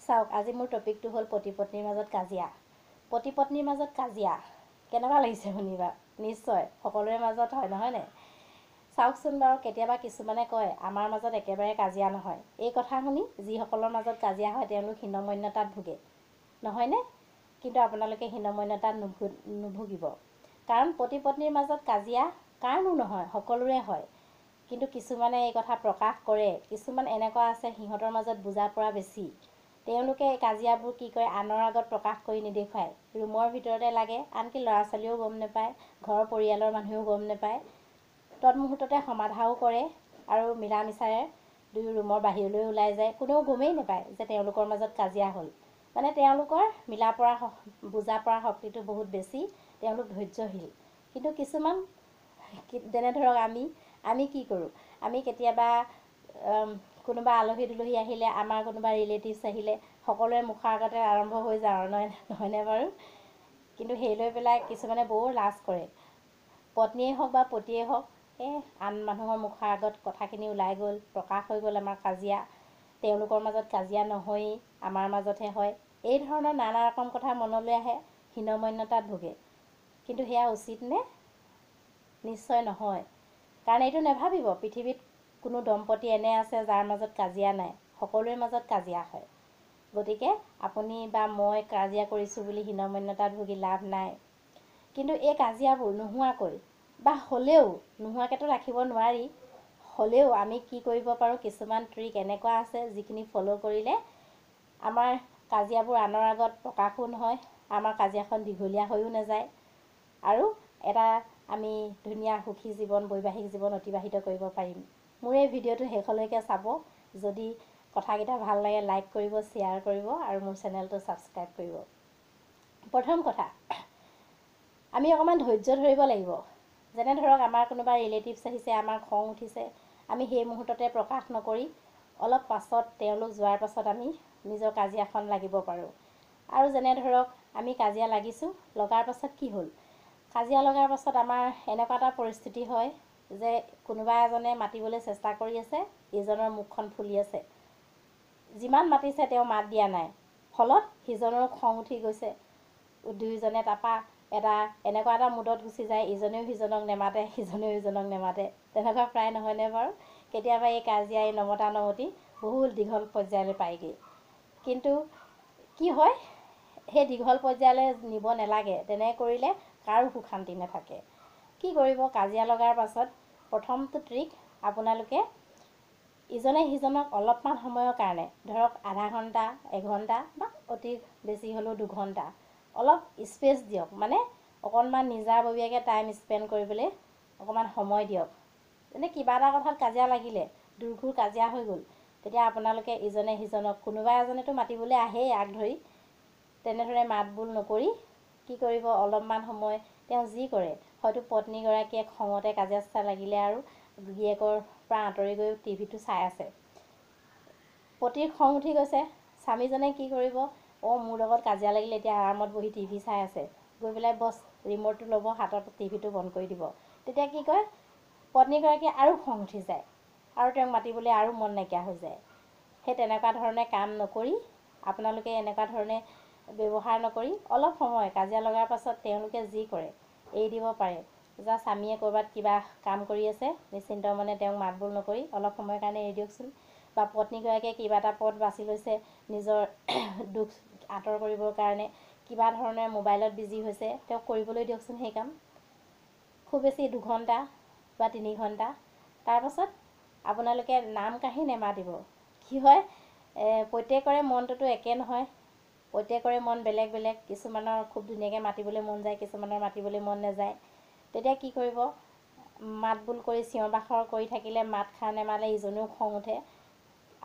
চাওক আজি মোৰ টপিকটো হ'ল পতি পত্নীৰ মাজত কাজিয়া। পতি পত্নীৰ মাজত কাজিয়া কেনেকুৱা লাগিছে শুনিবা? নিশ্চয় সকলোৰে মাজত হয়, নহয়নে? চাওকচোন বাৰু, কেতিয়াবা কিছুমানে কয় আমাৰ মাজত একেবাৰে কাজিয়া নহয়। এই কথা শুনি যিসকলৰ মাজত কাজিয়া হয় তেওঁলোক হীনমন্যতাত ভোগে, নহয়নে? কিন্তু আপোনালোকে হীনমন্যতাত নুভুগিব, কাৰণ পতি পত্নীৰ মাজত কাজিয়া কাৰণো নহয়, সকলোৰে হয়। কিন্তু কিছুমানে এই কথা প্ৰকাশ কৰে। কিছুমান এনেকুৱা আছে সিহঁতৰ মাজত বুজা পৰা বেছি। তেওঁলোকে এই কাজিয়াবোৰ কি কৰে, আনৰ আগত প্ৰকাশ কৰি নেদেখুৱায়, ৰুমৰ ভিতৰতে লাগে, আনকি ল'ৰা ছোৱালীয়েও গম নাপায়, ঘৰৰ পৰিয়ালৰ মানুহেও গম নাপায়। তৎমুহূৰ্ততে সমাধাও কৰে আৰু মিলা মিছাৰে দুয়ো ৰুমৰ বাহিৰলৈ ওলাই যায়, কোনেও গমেই নাপায় যে তেওঁলোকৰ মাজত কাজিয়া হ'ল। মানে তেওঁলোকৰ মিলা পৰা বুজা পৰা শক্তিটো বহুত বেছি, তেওঁলোক ধৈৰ্যশীল। কিন্তু কিছুমান যেনে ধৰক আমি কি কৰোঁ, আমি কেতিয়াবা কোনোবা আলহী দুলহী আহিলে, আমাৰ কোনোবা ৰিলেটিভছ আহিলে সকলোৰে মুখৰ আগতে আৰম্ভ হৈ যাওঁ, নহয়নে বাৰু? কিন্তু সেই লৈ পেলাই কিছুমানে বৰ লাজ কৰে। পত্নীয়ে হওক বা পতিয়ে হওক, আন মানুহৰ মুখৰ আগত কথাখিনি ওলাই গ'ল, প্ৰকাশ হৈ গ'ল আমাৰ কাজিয়া, তেওঁলোকৰ মাজত কাজিয়া নহয়েই, আমাৰ মাজতহে হয়। এই ধৰণৰ নানা ৰকম কথা মনলৈ আহে, হীনমন্যতাত ভোগে। কিন্তু সেয়া উচিত নে? নিশ্চয় নহয়। কাৰণ এইটো নাভাবিব পৃথিৱীত কোনো দম্পতী এনে আছে যাৰ মাজত কাজিয়া নাই, সকলোৰে মাজত কাজিয়া হয়। গতিকে আপুনি বা মই কাজিয়া কৰিছোঁ বুলি হীনমন্যতাত ভুগি লাভ নাই। কিন্তু এই কাজিয়াবোৰ নোহোৱাকৈ বা হ'লেও, নোহোৱাকৈতো ৰাখিব নোৱাৰি, হ'লেও আমি কি কৰিব পাৰোঁ, কিছুমান ট্ৰিক এনেকুৱা আছে যিখিনি ফ'ল' কৰিলে আমাৰ কাজিয়াবোৰ আনৰ আগত প্ৰকাশো নহয়, আমাৰ কাজিয়াখন দীঘলীয়া হৈও নাযায়, আৰু এটা আমি ধুনীয়া সুখী জীৱন, বৈবাহিক জীৱন অতিবাহিত কৰিব পাৰিম। মোৰ এই ভিডিঅ'টো শেষলৈকে চাব। যদি কথাকেইটা ভাল লাগে লাইক কৰিব, শ্বেয়াৰ কৰিব আৰু মোৰ চেনেলটো ছাবস্ক্ৰাইব কৰিব। প্ৰথম কথা, আমি অকণমান ধৈৰ্য ধৰিব লাগিব। যেনে ধৰক আমাৰ কোনোবা ৰিলেটিভছ আহিছে, আমাৰ খং উঠিছে, আমি সেই মুহূৰ্ততে প্ৰকাশ নকৰি অলপ পাছত, তেওঁলোক যোৱাৰ পাছত আমি নিজৰ কাজিয়াখন লাগিব পাৰোঁ। আৰু যেনে ধৰক আমি কাজিয়া লাগিছোঁ, লগাৰ পাছত কি হ'ল, কাজিয়া লগাৰ পাছত আমাৰ এনেকুৱা এটা পৰিস্থিতি হয় যে কোনোবা এজনে মাতিবলৈ চেষ্টা কৰি আছে, ইজনৰ মুখখন ফুলি আছে, যিমান মাতিছে তেওঁ মাত দিয়া নাই, ফলত সিজনৰো খং উঠি গৈছে, দুয়োজনে তাৰপা এনেকুৱা এটা মুডত গুচি যায়, ইজনেও সিজনক নেমাতে, সিজনেও ইজনক নেমাতে। তেনেকুৱা প্ৰায় নহয়নে বাৰু? কেতিয়াবা এই কাজিয়া, এই নমতা নমতি বহুত দীঘল পৰ্যায়লৈ পায়গৈ। কিন্তু কি হয়, সেই দীঘল পৰ্যায়লৈ নিব নালাগে। তেনে কৰিলে কাৰো সুখ শান্তি নাথাকে। কি কৰিব, কাজিয়া লগাৰ পাছত প্ৰথমটো ট্ৰিক, আপোনালোকে ইজনে সিজনক অলপমান সময়ৰ কাৰণে, ধৰক আধা ঘণ্টা, এঘণ্টা বা অতি বেছি হ'লেও 2 ঘণ্টা অলপ স্পেচ দিয়ক। মানে অকণমান নিজাববীয়াকৈ টাইম স্পেণ্ড কৰিবলৈ অকণমান সময় দিয়ক। যেনে কিবা এটা কথাত কাজিয়া লাগিলে, দূৰঘূৰ কাজিয়া হৈ গ'ল, তেতিয়া আপোনালোকে ইজনে সিজনক, কোনোবা এজনেতো মাতিবলৈ আহেই আগ ধৰি, তেনেদৰে মাত বোল নকৰি কি কৰিব, অলপমান সময় তেওঁ যি কৰে, হয়তো পত্নীগৰাকীয়ে খঙতে কাজিয়া লাগিলে আৰু গিৰীয়েকৰ পৰা আঁতৰি গৈ টিভিটো চাই আছে, পতিৰ খং উঠি গৈছে, স্বামীজনে কি কৰিব, মোৰ লগত কাজিয়া লাগিলে, এতিয়া আৰামত বহি টিভি চাই আছে, গৈ পেলাই বছ ৰিম'টটো ল'ব হাতত, টিভিটো বন্ধ কৰি দিব। তেতিয়া কি কয়, পত্নীগৰাকীয়ে আৰু খং উঠি যায় আৰু তেওঁক মাতিবলৈ আৰু মন নাইকিয়া হৈ যায়। সেই তেনেকুৱা ধৰণে কাম নকৰি, আপোনালোকে এনেকুৱা ধৰণে ব্যৱহাৰ নকৰি অলপ সময় কাজিয়া লগাৰ পাছত তেওঁলোকে যি কৰে এৰি দিব পাৰে। স্বামীয়ে ক'ৰবাত কিবা কাম কৰি আছে, নিশ্চিন্ত মনে তেওঁক মাত বোল নকৰি অলপ সময়ৰ কাৰণে এৰি দিয়কচোন। বা পত্নীগৰাকীয়ে কিবা এটা পথ বাছি লৈছে নিজৰ দুখ আঁতৰ কৰিবৰ কাৰণে, কিবা ধৰণে মোবাইলত বিজি হৈছে, তেওঁক কৰিবলৈ দিয়কচোন সেই কাম। খুব বেছি 2 ঘণ্টা বা 3 ঘণ্টা। তাৰপাছত আপোনালোকে নাম কাঢ়ি নেমাতিব। কি হয়, প্ৰত্যেকৰে মনটোতো একে নহয়, প্ৰত্যেকৰে মন বেলেগ বেলেগ। কিছুমানৰ খুব ধুনীয়াকৈ মাতিবলৈ মন যায়, কিছুমানৰ মাতিবলৈ মন নাযায়। তেতিয়া কি কৰিব, মাত বোল কৰি চিঞৰ বাখৰ কৰি থাকিলে, মাত খাৰ নেমালে ইজনেও খং উঠে।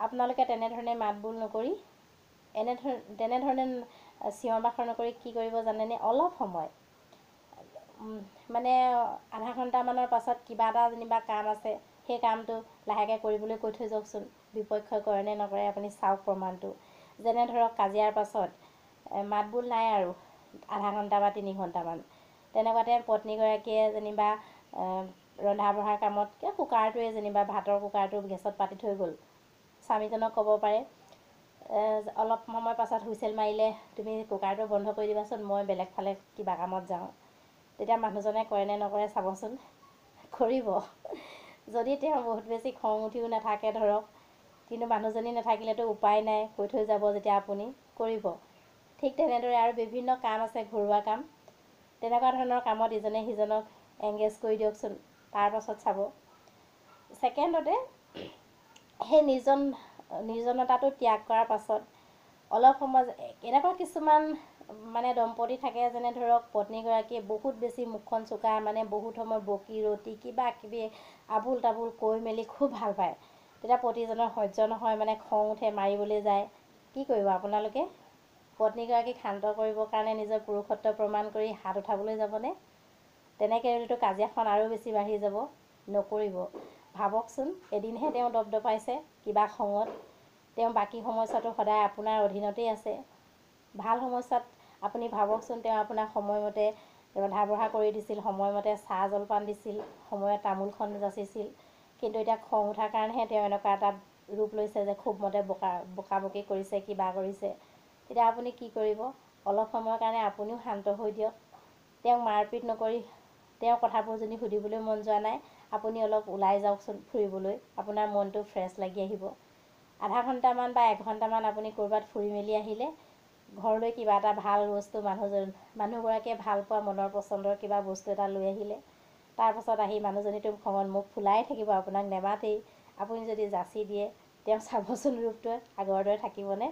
আপোনালোকে তেনেধৰণে মাত বোল নকৰি, তেনেধৰণে চিঞৰ বাখৰ নকৰি কি কৰিব জানেনে, অলপ সময় মানে আধা ঘণ্টামানৰ পাছত কিবা এটা যেনিবা কাম আছে, সেই কামটো লাহেকৈ কৰিবলৈ কৈ থৈ যাওকচোন। বিপক্ষই কৰে নে নকৰে আপুনি চাওক প্ৰমাণটো। যেনে ধৰক কাজিয়াৰ পাছত মাত বোল নাই আৰু আধা ঘণ্টা বা 3 ঘণ্টামান, তেনেকুৱাতে পত্নীগৰাকীয়ে যেনিবা ৰন্ধা বঢ়াৰ কামত কুকাৰটোৱে যেনিবা ভাতৰ কুকাৰটো গেছত পাতি থৈ গ'ল, স্বামীজনক ক'ব পাৰে, অলপ সময় পাছত হুইচেল মাৰিলে তুমি কুকাৰটো বন্ধ কৰি দিবাচোন, মই বেলেগ ফালে কিবা কামত যাওঁ। তেতিয়া মানুহজনে কৰে নে নকৰে চাবচোন, কৰিব। যদি তেওঁ বহুত বেছি খং উঠিও নাথাকে ধৰক, কিন্তু মানুহজনী নাথাকিলেতো উপায় নাই, কৈ থৈ যাব যেতিয়া আপুনি কৰিব। ঠিক তেনেদৰে আৰু বিভিন্ন কাম আছে, ঘৰুৱা কাম। তেনেকুৱা ধৰণৰ কামত ইজনে সিজনক এংগেজ কৰি দিয়কচোন, তাৰপাছত চাব। ছেকেণ্ডতে সেই নিৰ্জনতাটো ত্যাগ কৰাৰ পাছত অলপ সময় এনেকুৱা কিছুমান মানে দম্পতি থাকে, যেনে ধৰক পত্নীগৰাকীয়ে বহুত বেছি মুখখন চোকা, মানে বহুত সময় বকি ৰতি কিবা কিবি আবুল তাবুল কৈ মেলি খুব ভাল পায়। তেতিয়া পতিজনৰ সহ্য নহয়, মানে খং উঠে, মাৰিবলৈ যায়। কি কৰিব আপোনালোকে? পত্নীগৰাকীক শান্ত কৰিবৰ কাৰণে নিজৰ পুৰুষত্ব প্ৰমাণ কৰি হাত উঠাবলৈ যাবনে? তেনেকৈ হ'লেতো কাজিয়াখন আৰু বেছি বাঢ়ি যাব। নকৰিব। ভাবকচোন, এদিনহে তেওঁ দপদপাইছে কিবা খঙত, তেওঁ বাকী সময়ছোৱাতো সদায় আপোনাৰ অধীনতেই আছে। ভাল সময়ছোৱাত আপুনি ভাবকচোন, তেওঁ আপোনাক সময়মতে ৰন্ধা বঢ়া কৰি দিছিল, সময়মতে চাহ জলপান দিছিল, সময়ত তামোলখন যাচিছিল। কিন্তু এতিয়া খং উঠাৰ কাৰণেহে তেওঁ এনেকুৱা এটা ৰূপ লৈছে যে খুব মতে বকাবকি কৰিছে, কিবা কৰিছে। তেতিয়া আপুনি কি কৰিব? অলপ সময়ৰ কাৰণে আপুনিও শান্ত হৈ দিয়ক। তেওঁক মাৰপিট নকৰি, তেওঁৰ কথাবোৰ যদি সুধিবলৈ মন যোৱা নাই, আপুনি অলপ ওলাই যাওকচোন ফুৰিবলৈ, আপোনাৰ মনটো ফ্ৰেছ লাগি আহিব। আধা ঘণ্টামান বা 1 ঘণ্টামান আপুনি ক'ৰবাত ফুৰি মেলি আহিলে, ঘৰলৈ কিবা এটা ভাল বস্তু মানুহগৰাকীয়ে ভাল পোৱা মনৰ পচন্দৰ কিবা বস্তু এটা লৈ আহিলে, তাৰপাছত আহি মানুহজনীতো খঙত মুখ ফুলাই থাকিব, আপোনাক নেমাতেই। আপুনি যদি যাচি দিয়ে, তেওঁ চাবচোন ৰূপটোৱে আগৰ দৰে থাকিবনে?